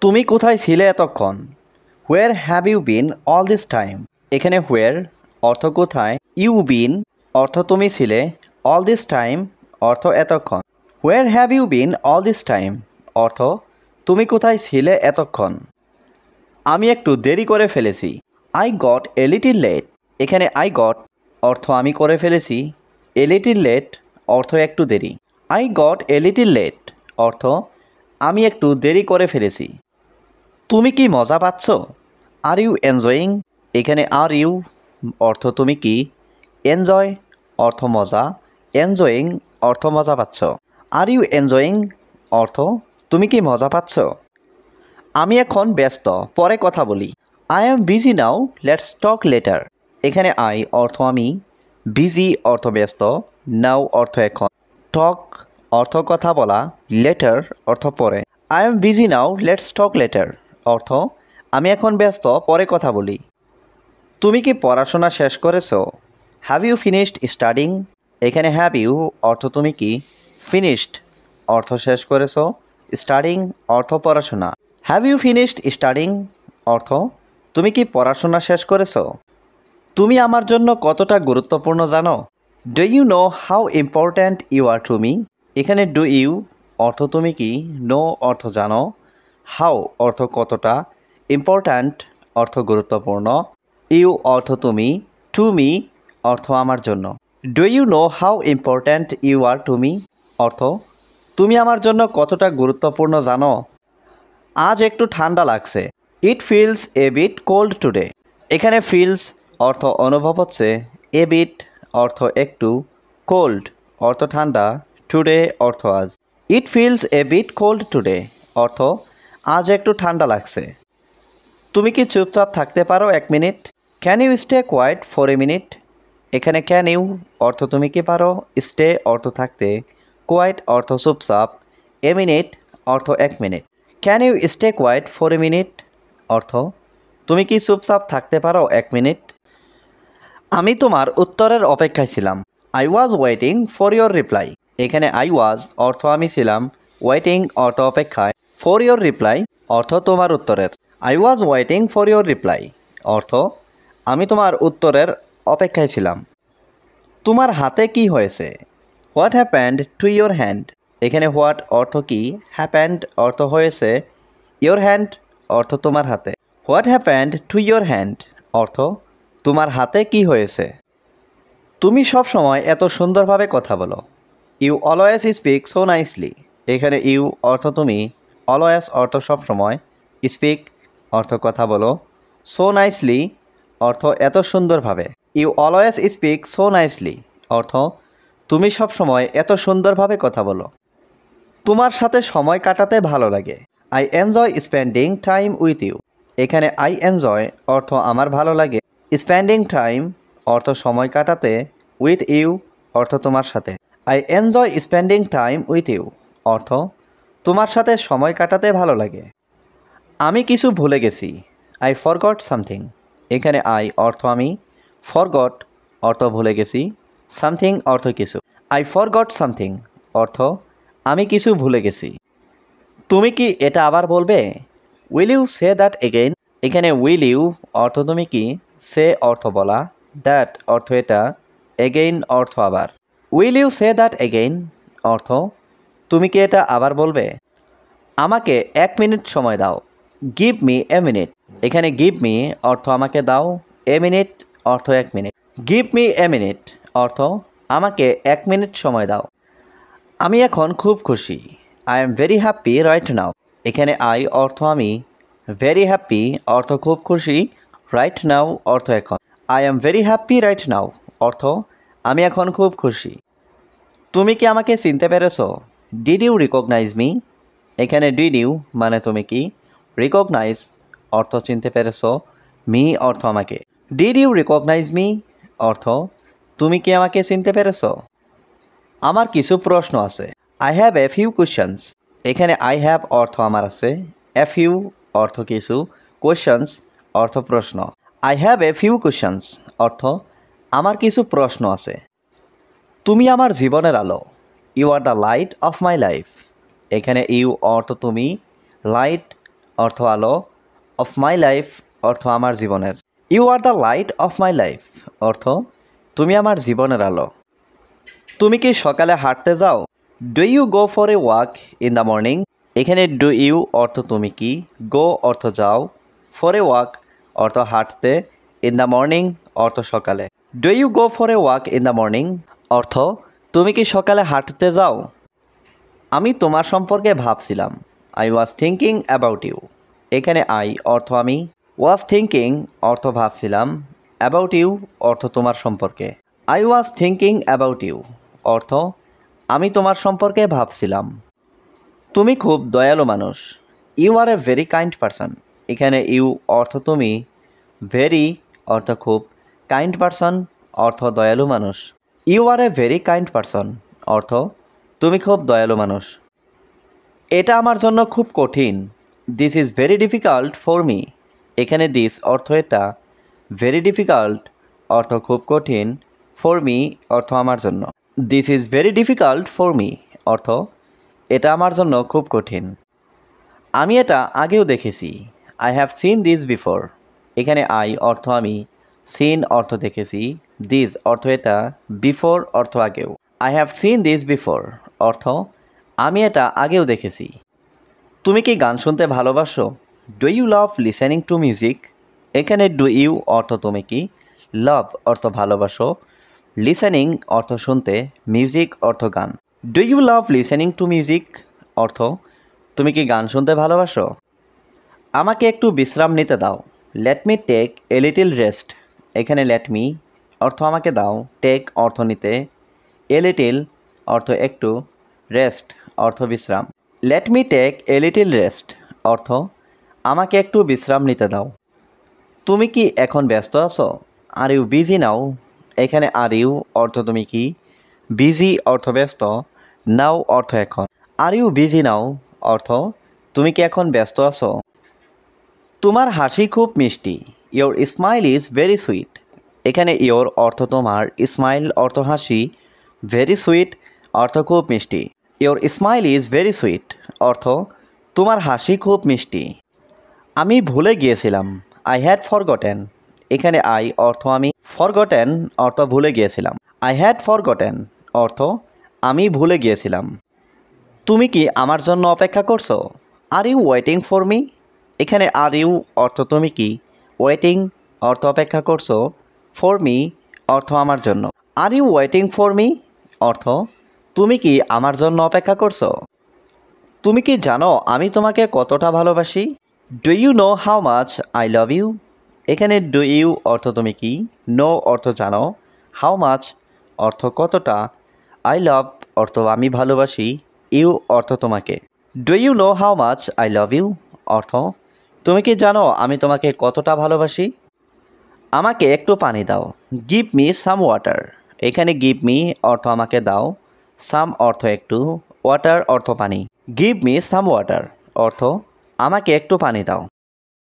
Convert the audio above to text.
তুমি কোথায় ছিলে এতক্ষণ? Where have you been all this time? এখানে হোয়ার অর্থ কোথায়, ইউ বিন অর্থ তুমি ছিলে, অল দিস টাইম অর্থ এতক্ষণ। Where have you been all this time অর্থ তুমি কোথায় ছিলে এতক্ষণ। আমি একটু দেরি করে ফেলেছি। I got a little late. এখানে আই গট অর্থ আমি করে ফেলেছি, এ লিটিল লেট অর্থ একটু দেরি। I got a little late অর্থ আমি একটু দেরি করে ফেলেছি। তুমি কি মজা পাচ্ছ? Are you enjoying? এখানে আর ইউ অর্থ তুমি কি, এনজয় অর্থ মজা, এনজয়িং অর্থ মজা পাচ্ছ। আর ইউ এনজয়িং অর্থ তুমি কি মজা পাচ্ছ। আমি এখন ব্যস্ত, পরে কথা বলি। I am busy now, let's talk later. এখানে আই অর্থ আমি, বিজি অর্থ ব্যস্ত, নাও অর্থ এখন, টক অর্থ কথা বলা, লেটার অর্থ পরে। I am busy now, let's talk later অর্থ আমি এখন ব্যস্ত, পরে কথা বলি। তুমি কি পড়াশোনা শেষ করেছো? Have you finished studying? এখানে হ্যাভ ইউ অর্থ তুমি কি, ফিনিশড অর্থ শেষ করেছো, স্টাডিং অর্থ পড়াশোনা। হ্যাভ ইউ ফিনিশড স্টাডিং অর্থ তুমি কি পড়াশোনা শেষ করেছো। তুমি আমার জন্য কতটা গুরুত্বপূর্ণ জানো? Do you know how important you are to me? এখানে ডু ইউ অর্থ তুমি কি, নো অর্থ জানো, হাউ অর্থ কতটা, ইম্পর্ট্যান্ট অর্থ গুরুত্বপূর্ণ, ইউ অর্থ তুমি, টু মি অর্থ আমার জন্য। Do you know how important you are to me অর্থ তুমি আমার জন্য কতটা গুরুত্বপূর্ণ জানো। আজ একটু ঠান্ডা লাগছে। It feels a bit cold today. এখানে ফিলস অর্থ অনুভব হচ্ছে, এ বিট অর্থ একটু, কোল্ড অর্থ ঠান্ডা, টুডে অর্থ আজ। It feels a bit cold today অর্থ আজ একটু ঠান্ডা লাগছে। তুমি কি চুপচাপ থাকতে পারো 1 মিনিট? Can you stay quiet for a minute? এখানে ক্যান ইউ অর্থ তুমি কি পারো, স্টে অর্থ থাকতে, কোয়াইট অর্থ চুপচাপ, এ মিনিট অর্থ 1 মিনিট। Can you stay quiet for a minute অর্থ তুমি কি চুপচাপ থাকতে পারো 1 মিনিট। আমি তোমার উত্তরের অপেক্ষায় ছিলাম। I was waiting for your reply. এখানে আই ওয়াজ অর্থ আমি ছিলাম, ওয়েটিং অর্থ অপেক্ষায়, ফর ইয়োর রিপ্লাই অর্থ তোমার উত্তরের। I was waiting for your reply অর্থ আমি তোমার উত্তরের অপেক্ষায় ছিলাম। তোমার হাতে কি হয়েছে? What happened to your hand? এখানে হোয়াট অর্থ কি, হ্যাপেন্ড অর্থ হয়েছে, ইয়োর হ্যান্ড অর্থ তোমার হাতে। What happened to your hand অর্থ তোমার হাতে কি হয়েছে। তুমি সব সময় এত সুন্দরভাবে কথা বলো। You always speak so nicely. এখানে ইউ অর্থ তুমি, অলওয়েজ অর্থ সবসময়, স্পিক অর্থ কথা বলো, সো নাইসলি অর্থ এত সুন্দরভাবে। You always speak so nicely অর্থ তুমি সবসময় এত সুন্দরভাবে কথা বলো। তোমার সাথে সময় কাটাতে ভালো লাগে। I enjoy spending time with you. এখানে আই এনজয় অর্থ আমার ভালো লাগে, স্পেন্ডিং টাইম অর্থ সময় কাটাতে, উইথ ইউ অর্থ তোমার সাথে। I enjoy spending time with you অর্থ তোমার সাথে সময় কাটাতে ভালো লাগে। আমি কিছু ভুলে গেছি। I forgot something. এখানে আই অর্থ আমি, ফরগট অর্থ ভুলে গেছি, সামথিং অর্থ কিছু। আই ফরগট সামথিং অর্থ আমি কিছু ভুলে গেছি। তুমি কি এটা আবার বলবে? Will you say that again? এখানে উইল ইউ অর্থ তুমি কি, সে অর্থ বলা, দ্যাট অর্থ এটা, এগেইন অর্থ আবার। Will you say that again অর্থ তুমি কি এটা আবার বলবে। আমাকে 1 মিনিট সময় দাও। Give me a minute. এখানে গিভ মি অর্থ আমাকে দাও, এ মিনিট অর্থ 1 minute. Give me a minute অর্থ আমাকে 1 মিনিট সময় দাও। আমি এখন খুব খুশি। I am very happy right now. এখানে আই অর্থ আমি, ভেরি হ্যাপি অর্থ খুব খুশি, রাইট নাও অর্থ এখন। I am very happy right now অর্থ আমি এখন খুব খুশি। তুমি কি আমাকে চিনতে পেরেছো? Did you recognise me? এখানে ডিড ইউ মানে তুমি কি, রিকগনাইজ অর্থ চিনতে পেরেছো, মি অর্থ আমাকে। ডিড ইউ রিকগনাইজ মি অর্থ তুমি কি আমাকে চিনতে পেরেছো। আমার কিছু প্রশ্ন আছে। I have a few questions. এখানে আই হ্যাভ অর্থ আমার আছে, এ ফিউ অর্থ কিছু, কোয়েশ্চেন্স অর্থ প্রশ্ন। I have a few questions অর্থ আমার কিছু প্রশ্ন আছে। তুমি আমার জীবনের আলো। You are the light of my life. এখানে ইউ অর্থ তুমি, লাইট অর্থ আলো, অফ মাই লাইফ অর্থ আমার জীবনের। You are the light of my life অর্থ তুমি আমার জীবনের আলো। তুমি কি সকালে হাঁটতে যাও? Do you go for a walk in the morning? এখানে ডু ইউ অর্থ তুমি কি, গো অর্থ যাও, ফর এ ওয়াক অর্থ হাঁটতে, ইন দ্য মর্নিং অর্থ সকালে। Do you go for a walk in the morning অর্থ তুমি কি সকালে হাঁটতে যাও? আমি তোমার সম্পর্কে ভাবছিলাম। I was thinking about you. এখানে আই অর্থ আমি, ওয়াজ থিঙ্কিং অর্থ ভাবছিলাম, অ্যাবাউট ইউ অর্থ তোমার সম্পর্কে। I was thinking about you অর্থ আমি তোমার সম্পর্কে ভাবছিলাম। তুমি খুব দয়ালু মানুষ। You are a very kind person. এখানে ইউ অর্থ তুমি, ভেরি অর্থ খুব, কাইন্ড পারসন অর্থ দয়ালু মানুষ। You are a very kind person অর্থ তুমি খুব দয়ালু মানুষ। এটা আমার জন্য খুব কঠিন। This is very difficult for me. এখানে দিস অর্থ এটা, ভেরি ডিফিকাল্ট অর্থ খুব কঠিন, ফর মি অর্থ আমার জন্য। This is very difficult for me অর্থ এটা আমার জন্য খুব কঠিন। আমি এটা আগেও দেখেছি। I have seen this before. এখানে আই অর্থ আমি, সিন অর্থ দেখেছি, দিস অর্থ এটা, বিফোর অর্থ আগেও। I have seen this before অর্থ আমি এটা আগেও দেখেছি। তুমি কি গান শুনতে ভালোবাসো? Do you love listening to music? এখানে ডু ইউ অর্থ তুমি কি, লাভ অর্থ ভালোবাসো, লিসেনিং অর্থ শুনতে, মিউজিক অর্থ গান। Do you love listening to music অর্থ তুমি কি গান শুনতে ভালোবাসো? আমাকে একটু বিশ্রাম নিতে দাও। Let me take a little rest. এখানে লেট মি অর্থ আমাকে দাও, টেক অর্থ নিতে, এ লিটিল অর্থ একটু, রেস্ট অর্থ বিশ্রাম। Let me take a little rest অর্থ আমাকে একটু বিশ্রাম নিতে দাও। তুমি কি এখন ব্যস্ত আছো? Are you busy now? এখানে আর ইউ অর্থ তুমি কি, বিজি অর্থ ব্যস্ত, নাও অর্থ এখন। আর ইউ বিজি নাও অর্থ তুমি কি এখন ব্যস্ত আছো? তোমার হাসি খুব মিষ্টি। Your smile is very sweet. এখানে ইয়োর অর্থ তোমার, স্মাইল অর্থ হাসি, ভেরি সুইট অর্থ খুব মিষ্টি। Your smile is very sweet অর্থ তোমার হাসি খুব মিষ্টি। আমি ভুলে গিয়েছিলাম। I had forgotten. এখানে আই অর্থ আমি, ফরগটেন অর্থ ভুলে গিয়েছিলাম। আই হ্যাড ফরগটেন অর্থ আমি ভুলে গিয়েছিলাম। তুমি কি আমার জন্য অপেক্ষা করছো? Are you waiting for me? এখানে আর ইউ অর্থ তুমি কি, ওয়েটিং অর্থ অপেক্ষা করছো, ফর মি অর্থ আমার জন্য। Are you waiting for me অর্থ তুমি কি আমার জন্য অপেক্ষা করছো? তুমি কি জানো আমি তোমাকে কতটা ভালোবাসি? Do you know how much I love you? এখানে ডু ইউ অর্থ তুমি কি, নো অর্থ জানো, হাউ মাচ অর্থ কতটা, আই লাভ অর্থ আমি ভালোবাসি, ইউ অর্থ তোমাকে। Do you know how much I love you অর্থ তুমি কি জানো আমি তোমাকে কতটা ভালোবাসি? আমাকে একটু পানি দাও। Give me some water. এখানে গিভ মি অর্থ আমাকে দাও, সাম অর্থ একটু, ওয়াটার অর্থ পানি। গিভ মি সাম ওয়াটার অর্থ আমাকে একটু পানি দাও।